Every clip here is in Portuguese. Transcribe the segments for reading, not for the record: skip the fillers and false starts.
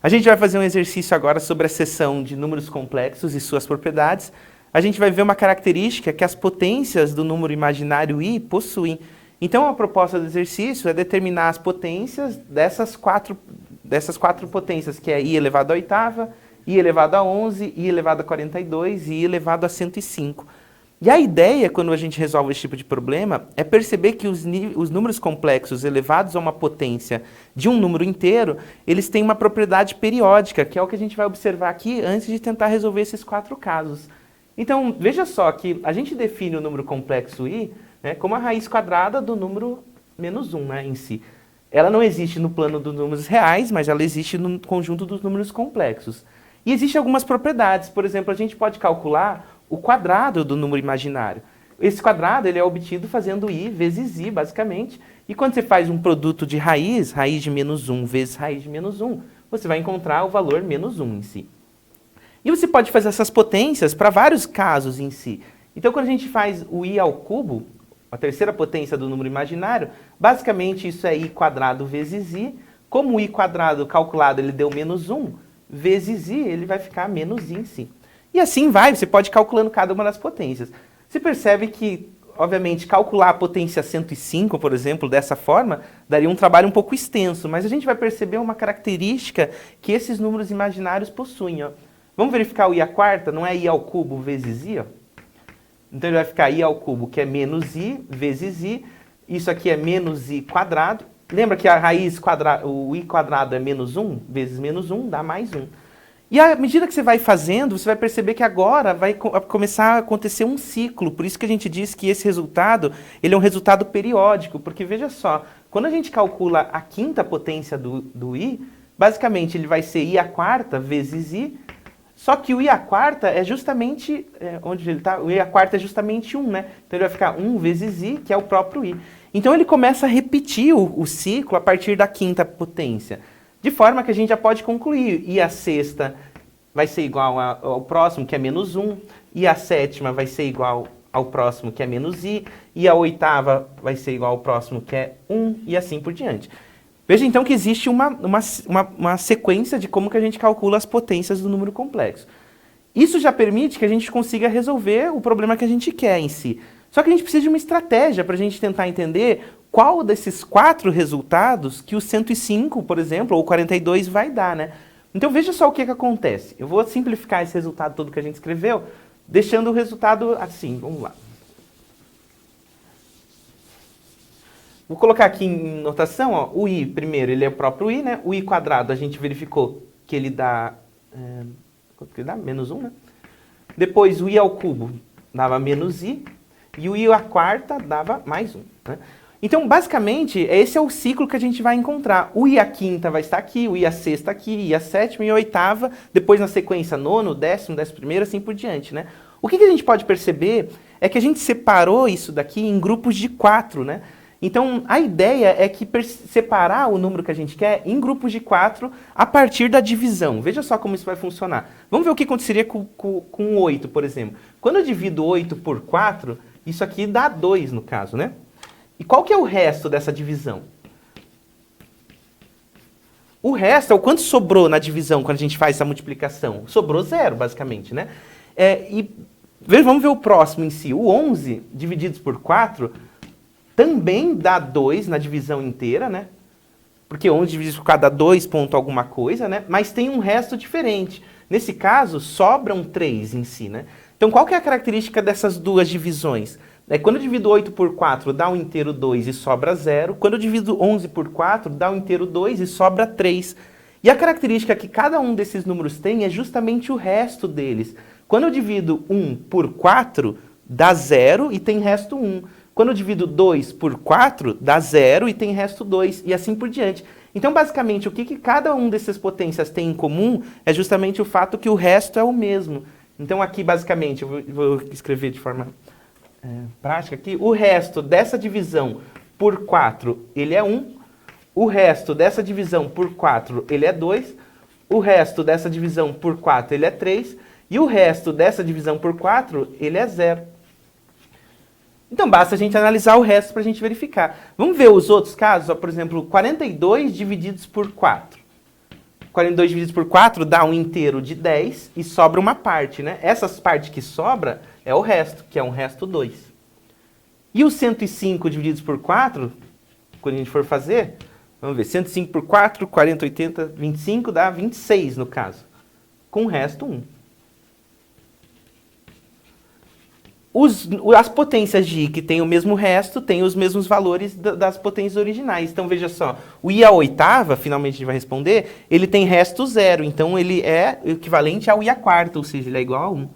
A gente vai fazer um exercício agora sobre a seção de números complexos e suas propriedades. A gente vai ver uma característica que as potências do número imaginário i possuem. Então, a proposta do exercício é determinar as potências dessas quatro potências, que é i elevado à oitava, i elevado a 11, i elevado a 42 e i elevado a 105. E a ideia, quando a gente resolve esse tipo de problema, é perceber que os números complexos elevados a uma potência de um número inteiro, eles têm uma propriedade periódica, que é o que a gente vai observar aqui antes de tentar resolver esses 4 casos. Então, veja só que a gente define o número complexo i, né, como a raiz quadrada do número menos 1, né, em si. Ela não existe no plano dos números reais, mas ela existe no conjunto dos números complexos. E existem algumas propriedades. Por exemplo, a gente pode calcular o quadrado do número imaginário. Esse quadrado ele é obtido fazendo i vezes i, basicamente. E quando você faz um produto de raiz de menos 1 vezes raiz de menos 1, você vai encontrar o valor menos 1 em si. E você pode fazer essas potências para vários casos em si. Então, quando a gente faz o i ao cubo, a terceira potência do número imaginário, basicamente isso é i quadrado vezes i. Como o i quadrado calculado ele deu menos 1, vezes i, ele vai ficar menos i em si. E assim vai, você pode ir calculando cada uma das potências. Você percebe que, obviamente, calcular a potência 105, por exemplo, dessa forma, daria um trabalho um pouco extenso, mas a gente vai perceber uma característica que esses números imaginários possuem. Ó. Vamos verificar o i à quarta? Não é i ao cubo vezes i? Ó. Então ele vai ficar i ao cubo, que é menos i vezes i. Isso aqui é menos i quadrado. Lembra que a raiz quadrada, o i quadrado é menos 1 vezes menos 1, dá mais 1. E à medida que você vai fazendo, você vai perceber que agora vai começar a acontecer um ciclo. Por isso que a gente diz que esse resultado ele é um resultado periódico. Porque veja só, quando a gente calcula a quinta potência do i, basicamente ele vai ser i à quarta vezes i. Só que o i à quarta é justamente, onde ele está? O i à quarta é justamente 1, né? Então ele vai ficar 1 vezes i, que é o próprio i. Então ele começa a repetir o ciclo a partir da quinta potência. De forma que a gente já pode concluir. I à sexta vai ser igual ao próximo, que é menos 1. I à sétima vai ser igual ao próximo, que é menos i. I à oitava vai ser igual ao próximo, que é 1, e assim por diante. Veja então que existe uma sequência de como que a gente calcula as potências do número complexo. Isso já permite que a gente consiga resolver o problema que a gente quer em si. Só que a gente precisa de uma estratégia para a gente tentar entender qual desses 4 resultados que o 105, por exemplo, ou o 42 vai dar, né? Então veja só o que acontece. Eu vou simplificar esse resultado todo que a gente escreveu, deixando o resultado assim, vamos lá. Vou colocar aqui em notação, ó, o i primeiro, ele é o próprio i, né? O i quadrado a gente verificou que ele dá, quanto que ele dá? Menos 1, né? Depois o i ao cubo dava menos i, e o i à quarta dava mais 1, né? Então, basicamente, esse é o ciclo que a gente vai encontrar. O i à quinta vai estar aqui, o i à sexta aqui, i à sétima e a oitava, depois na sequência nono, décimo, 11º, assim por diante, né? O que a gente pode perceber é que a gente separou isso daqui em grupos de 4, né? Então, a ideia é que separar o número que a gente quer em grupos de 4 a partir da divisão. Veja só como isso vai funcionar. Vamos ver o que aconteceria com 8, por exemplo. Quando eu divido 8 por 4, isso aqui dá 2 no caso, né? E qual que é o resto dessa divisão? O resto é o quanto sobrou na divisão quando a gente faz essa multiplicação. Sobrou 0, basicamente, né? Vamos ver o próximo em si. O 11 divididos por 4 também dá 2 na divisão inteira, né? Porque 11 dividido por 4 dá 2 ponto alguma coisa, né? Mas tem um resto diferente. Nesse caso, sobram 3 em si, né? Então, qual que é a característica dessas duas divisões? Quando eu divido 8 por 4, dá um inteiro 2 e sobra 0. Quando eu divido 11 por 4, dá um inteiro 2 e sobra 3. E a característica que cada um desses números tem é justamente o resto deles. Quando eu divido 1 por 4, dá 0 e tem resto 1. Quando eu divido 2 por 4, dá 0 e tem resto 2, e assim por diante. Então, basicamente, o que cada um dessas potências tem em comum é justamente o fato que o resto é o mesmo. Então, aqui, basicamente, eu vou escrever de forma prática aqui, o resto dessa divisão por 4, ele é 1. O resto dessa divisão por 4, ele é 2. O resto dessa divisão por 4, ele é 3. E o resto dessa divisão por 4, ele é 0. Então, basta a gente analisar o resto para a gente verificar. Vamos ver os outros casos? Ó, por exemplo, 42 divididos por 4. 42 dividido por 4 dá um inteiro de 10 e sobra uma parte, né? Essas partes que sobra é o resto, que é um resto 2. E os 105 divididos por 4, quando a gente for fazer, vamos ver, 105 por 4, 40, 80, 25, dá 26 no caso, com o resto 1. As potências de I que tem o mesmo resto, têm os mesmos valores das potências originais. Então, veja só, o I à oitava, finalmente a gente vai responder, ele tem resto 0, então ele é equivalente ao I à quarta, ou seja, ele é igual a 1.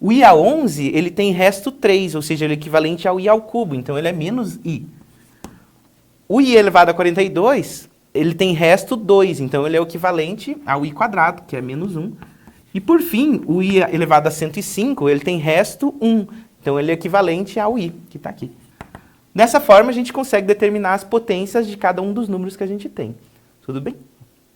O I a 11, ele tem resto 3, ou seja, ele é equivalente ao I ao cubo, então ele é menos I. O I elevado a 42, ele tem resto 2, então ele é o equivalente ao I quadrado, que é menos 1. E por fim, o I elevado a 105, ele tem resto 1, então ele é equivalente ao I, que está aqui. Dessa forma, a gente consegue determinar as potências de cada um dos números que a gente tem. Tudo bem?